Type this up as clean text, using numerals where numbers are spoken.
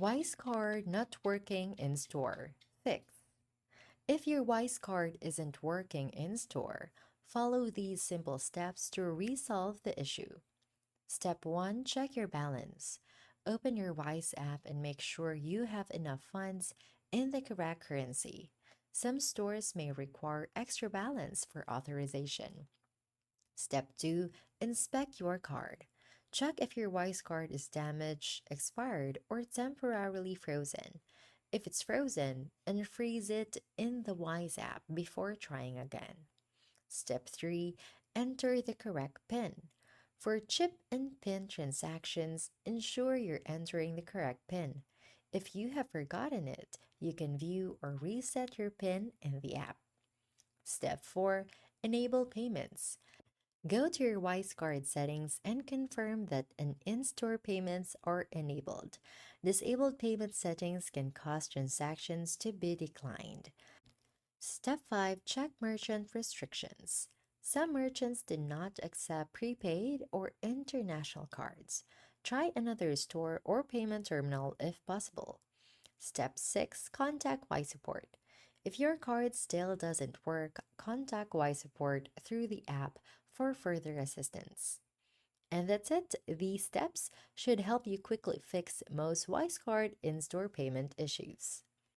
Wise card not working in store. Fix. If your Wise card isn't working in store, follow these simple steps to resolve the issue. Step 1, check your balance. Open your Wise app and make sure you have enough funds in the correct currency. Some stores may require extra balance for authorization. Step 2, inspect your card. Check if your Wise card is damaged, expired, or temporarily frozen. If it's frozen, unfreeze it in the Wise app before trying again. Step 3, enter the correct PIN. For chip and PIN transactions, ensure you're entering the correct PIN. If you have forgotten it, you can view or reset your PIN in the app. Step 4, enable payments. Go to your WiseCard settings and confirm that an in-store payments are enabled. Disabled payment settings can cause transactions to be declined. Step 5, check merchant restrictions. Some merchants do not accept prepaid or international cards. Try another store or payment terminal if possible. Step 6, contact Y Support. If your card still doesn't work, contact Y Support through the app for further assistance. And that's it. These steps should help you quickly fix most WiseCard in-store payment issues.